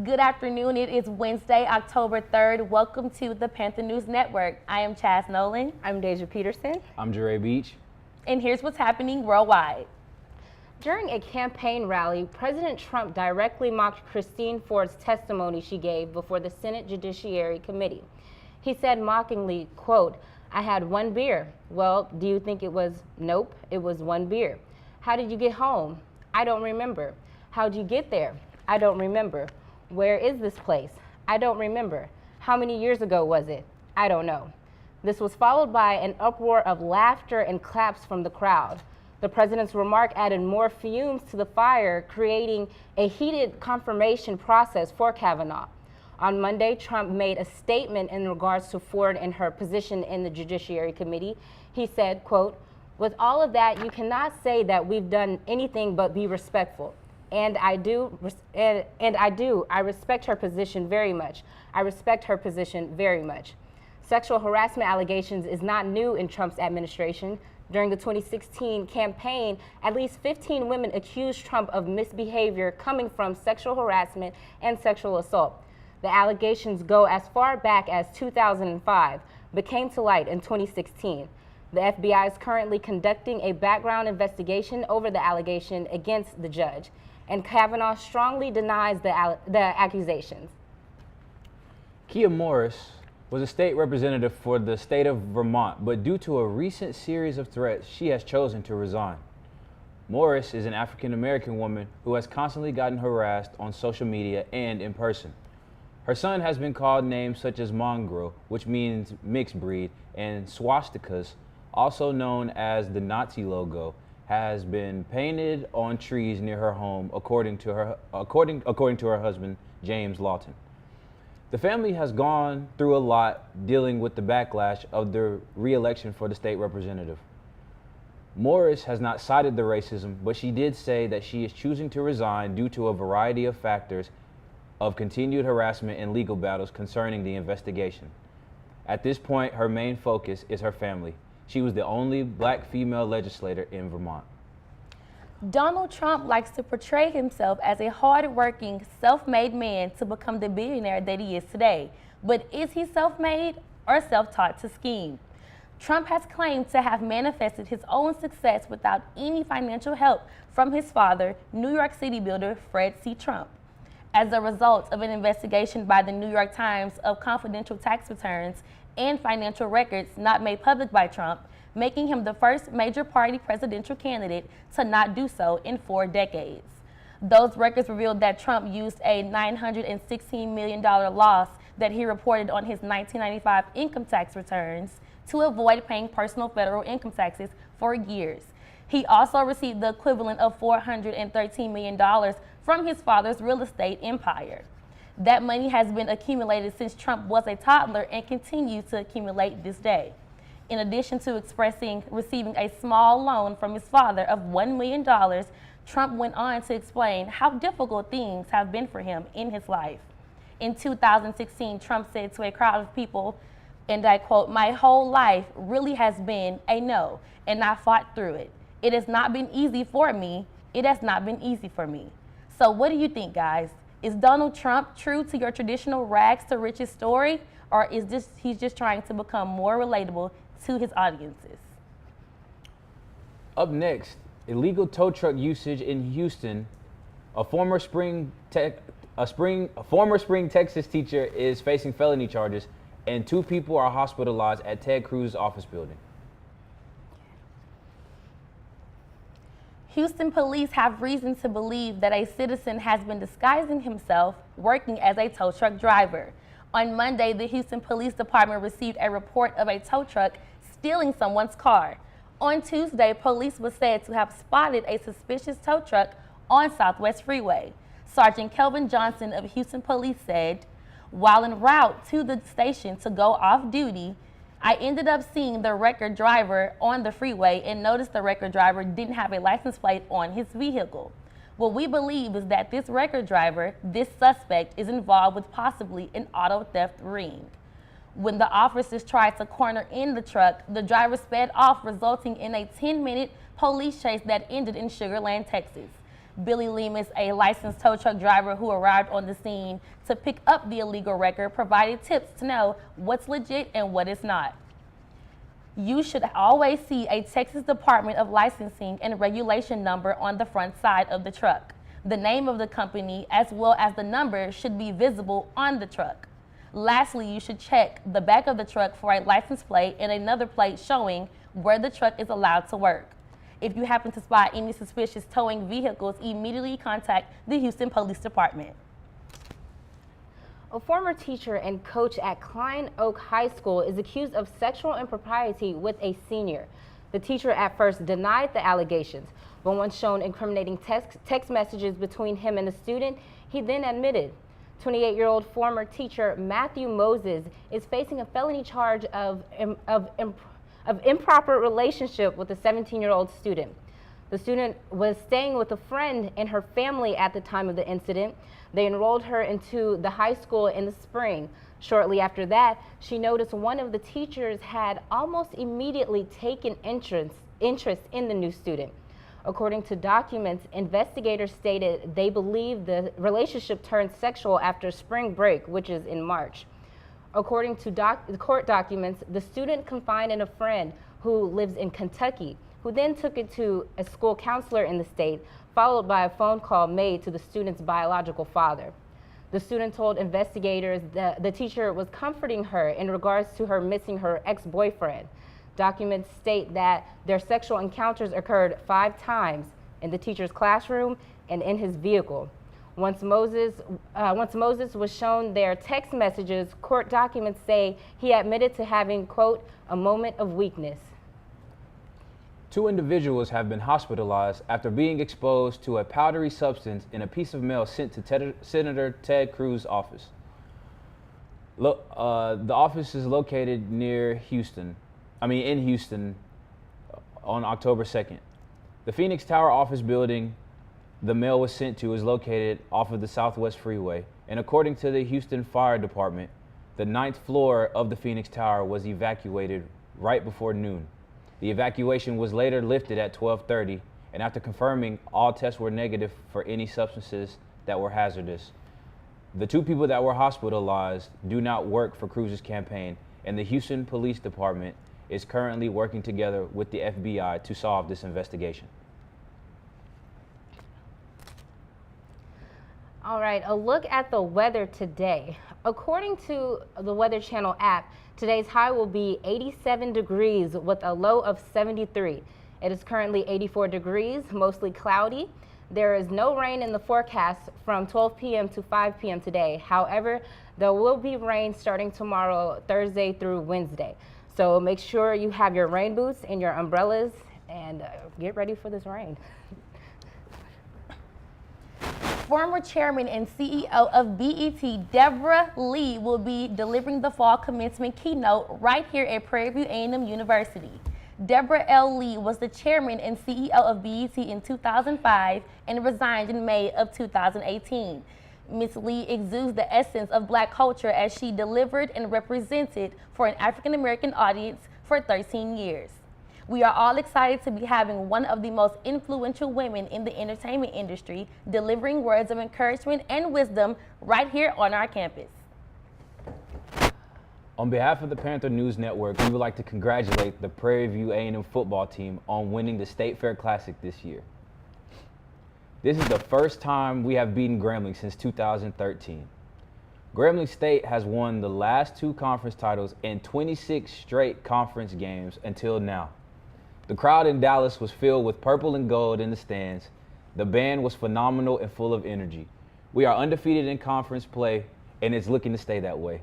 Good afternoon. It is Wednesday, October 3rd. Welcome to the Panther News Network. I am Chaz Nolan. I'm Deja Peterson. I'm Jere Beach. And here's what's happening worldwide. During a campaign rally, President Trump directly mocked Christine Ford's testimony she gave before the Senate Judiciary Committee. He said mockingly, quote, "I had one beer." Well, do you think it was? Nope, it was one beer. How did you get home? I don't remember. How'd you get there? I don't remember. Where is this place? I don't remember. How many years ago was it? I don't know. This was followed by an uproar of laughter and claps from the crowd. The president's remark added more fumes to the fire, creating a heated confirmation process for Kavanaugh. On Monday, Trump made a statement in regards to Ford and her position in the Judiciary Committee. He said, quote, "With all of that, you cannot say that we've done anything but be respectful. And I do. I respect her position very much. I respect her position very much." Sexual harassment allegations is not new in Trump's administration. During the 2016 campaign, at least 15 women accused Trump of misbehavior coming from sexual harassment and sexual assault. The allegations go as far back as 2005, but came to light in 2016. The FBI is currently conducting a background investigation over the allegation against the judge, and Kavanaugh strongly denies the accusations. Kia Morris was a state representative for the state of Vermont, but due to a recent series of threats, she has chosen to resign. Morris is an African-American woman who has constantly gotten harassed on social media and in person. Her son has been called names such as mongrel, which means mixed breed, and swastikas, also known as the Nazi logo, has been painted on trees near her home, according to her husband, James Lawton. The family has gone through a lot dealing with the backlash of the re-election for the state representative. Morris has not cited the racism, but she did say that she is choosing to resign due to a variety of factors of continued harassment and legal battles concerning the investigation. At this point, her main focus is her family. She was the only black female legislator in Vermont. Donald Trump likes to portray himself as a hard-working, self-made man to become the billionaire that he is today. But is he self-made or self-taught to scheme? Trump has claimed to have manifested his own success without any financial help from his father, New York City builder Fred C. Trump. As a result of an investigation by the New York Times of confidential tax returns and financial records not made public by Trump, making him the first major party presidential candidate to not do so in 4 decades. Those records revealed that Trump used a $916 million loss that he reported on his 1995 income tax returns to avoid paying personal federal income taxes for years. He also received the equivalent of $413 million from his father's real estate empire. That money has been accumulated since Trump was a toddler and continues to accumulate this day. In addition to receiving a small loan from his father of $1 million, Trump went on to explain how difficult things have been for him in his life. In 2016, Trump said to a crowd of people, and I quote, "My whole life really has been a no, and I fought through it. It has not been easy for me. It has not been easy for me." So what do you think, guys? Is Donald Trump true to your traditional rags to riches story, or is he's just trying to become more relatable to his audiences? Up next, illegal tow truck usage in Houston. A former Spring, Texas teacher is facing felony charges, and 2 people are hospitalized at Ted Cruz's office building. Houston police have reason to believe that a citizen has been disguising himself working as a tow truck driver. On Monday, the Houston Police Department received a report of a tow truck stealing someone's car. On Tuesday, police was said to have spotted a suspicious tow truck on Southwest Freeway. Sergeant Kelvin Johnson of Houston Police said, "While en route to the station to go off duty, I ended up seeing the record driver on the freeway and noticed the record driver didn't have a license plate on his vehicle. What we believe is that this record driver, this suspect, is involved with possibly an auto theft ring." When the officers tried to corner in the truck, the driver sped off, resulting in a 10-minute police chase that ended in Sugar Land, Texas. Billy Lemus, a licensed tow truck driver who arrived on the scene to pick up the illegal record, provided tips to know what's legit and what is not. You should always see a Texas Department of Licensing and Regulation number on the front side of the truck. The name of the company as well as the number should be visible on the truck. Lastly, you should check the back of the truck for a license plate and another plate showing where the truck is allowed to work. If you happen to spot any suspicious towing vehicles, immediately contact the Houston Police Department. A former teacher and coach at Klein Oak High School is accused of sexual impropriety with a senior. The teacher at first denied the allegations, but once shown incriminating text messages between him and the student, he then admitted. 28-year-old former teacher Matthew Moses is facing a felony charge of improper relationship with a 17-year-old student. The student was staying with a friend and her family at the time of the incident. They enrolled her into the high school in the spring. Shortly after that, she noticed one of the teachers had almost immediately taken interest in the new student. According to documents, investigators stated they believe the relationship turned sexual after spring break, which is in March. According to court documents, the student confided in a friend who lives in Kentucky, who then took it to a school counselor in the state, followed by a phone call made to the student's biological father. The student told investigators that the teacher was comforting her in regards to her missing her ex-boyfriend. Documents state that their sexual encounters occurred 5 times in the teacher's classroom and in his vehicle. Once Moses was shown their text messages, court documents say he admitted to having, quote, a moment of weakness. 2 individuals have been hospitalized after being exposed to a powdery substance in a piece of mail sent to Senator Ted Cruz's office. The office is located in Houston on October 2nd. The Phoenix Tower office building the mail was sent to is located off of the Southwest Freeway, and according to the Houston Fire Department, the 9th floor of the Phoenix Tower was evacuated right before noon. The evacuation was later lifted at 12:30, and after confirming all tests were negative for any substances that were hazardous. The 2 people that were hospitalized do not work for Cruz's campaign, and the Houston Police Department is currently working together with the FBI to solve this investigation. All right, a look at the weather today. According to the Weather Channel app, today's high will be 87 degrees with a low of 73. It is currently 84 degrees, mostly cloudy. There is no rain in the forecast from 12 p.m. to 5 p.m. today. However, there will be rain starting tomorrow, Thursday through Wednesday. So make sure you have your rain boots and your umbrellas and get ready for this rain. Former chairman and CEO of BET, Deborah Lee, will be delivering the fall commencement keynote right here at Prairie View A&M University. Deborah L. Lee was the chairman and CEO of BET in 2005 and resigned in May of 2018. Ms. Lee exudes the essence of Black culture as she delivered and represented for an African American audience for 13 years. We are all excited to be having one of the most influential women in the entertainment industry delivering words of encouragement and wisdom right here on our campus. On behalf of the Panther News Network, we would like to congratulate the Prairie View A&M football team on winning the State Fair Classic this year. This is the first time we have beaten Grambling since 2013. Grambling State has won the last 2 conference titles and 26 straight conference games until now. The crowd in Dallas was filled with purple and gold in the stands. The band was phenomenal and full of energy. We are undefeated in conference play, and it's looking to stay that way.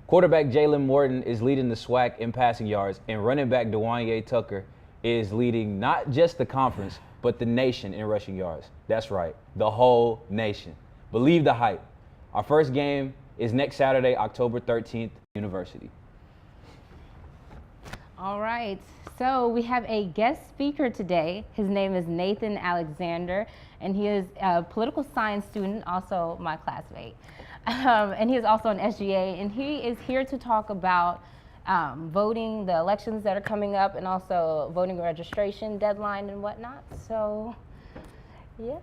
Quarterback Jalen Morton is leading the SWAC in passing yards, and running back DeWanye Tucker is leading not just the conference, but the nation in rushing yards. That's right, the whole nation. Believe the hype. Our first game is next Saturday, October 13th, University. All right, so we have a guest speaker today. His name is Nathan Alexander, and he is a political science student, also my classmate. And he is also an SGA, and he is here to talk about voting, the elections that are coming up, and also voting registration deadline and whatnot. So, yeah.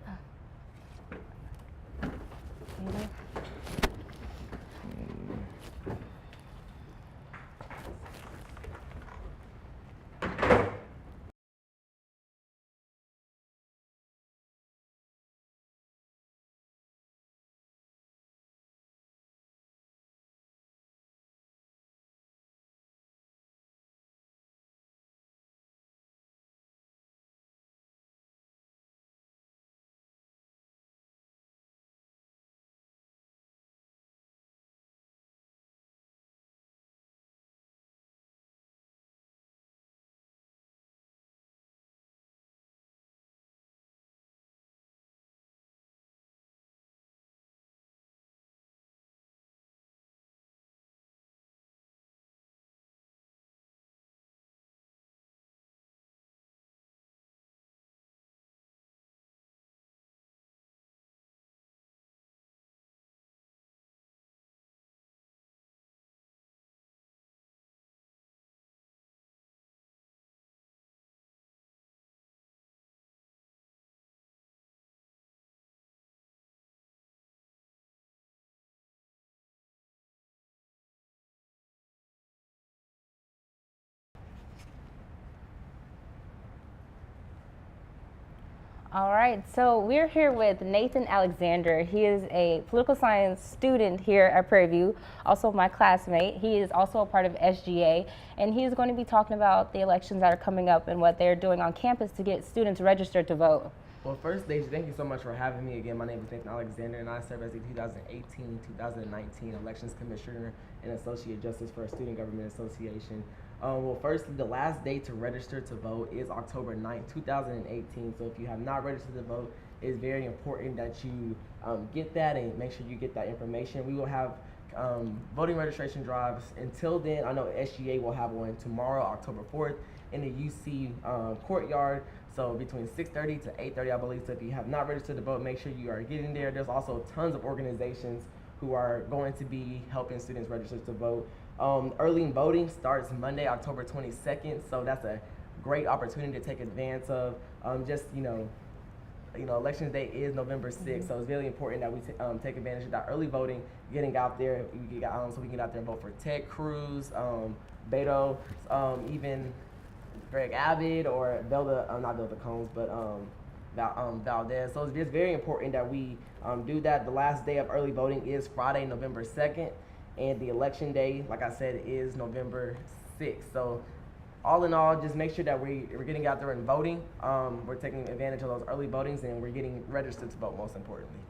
All right, so we're here with Nathan Alexander. He is a political science student here at Prairie View, also my classmate. He is also a part of SGA, and he is going to be talking about the elections that are coming up and what they're doing on campus to get students registered to vote. Well, first, Deja, thank you so much for having me again. My name is Nathan Alexander, and I serve as the 2018-2019 Elections Commissioner and Associate Justice for Student Government Association. Well, first, the last day to register to vote is October 9th, 2018. So if you have not registered to vote, it's very important that you get that and make sure you get that information. We will have voting registration drives. Until then, I know SGA will have one tomorrow, October 4th, in the UC courtyard. So between 6:30 to 8:30, I believe. So if you have not registered to vote, make sure you are getting there. There's also tons of organizations who are going to be helping students register to vote. Early voting starts Monday, October 22nd. So that's a great opportunity to take advantage of. Election day is November 6th, so it's really important that we take advantage of that early voting, getting out there, so we can get out there and vote for Ted Cruz, Beto, even Greg Abbott or not Belda Combs, but Valdez. So it's just very important that we do that. The last day of early voting is Friday, November 2nd, and the election day, like I said, is November 6th. So all in all, just make sure that we're getting out there and voting. We're taking advantage of those early votings, and we're getting registered to vote, most importantly.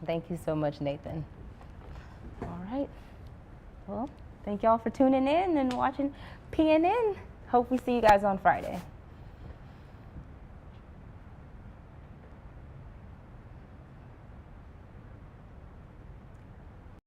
Thank you so much, Nathan. All right. Well, thank y'all for tuning in and watching PNN. Hope we see you guys on Friday.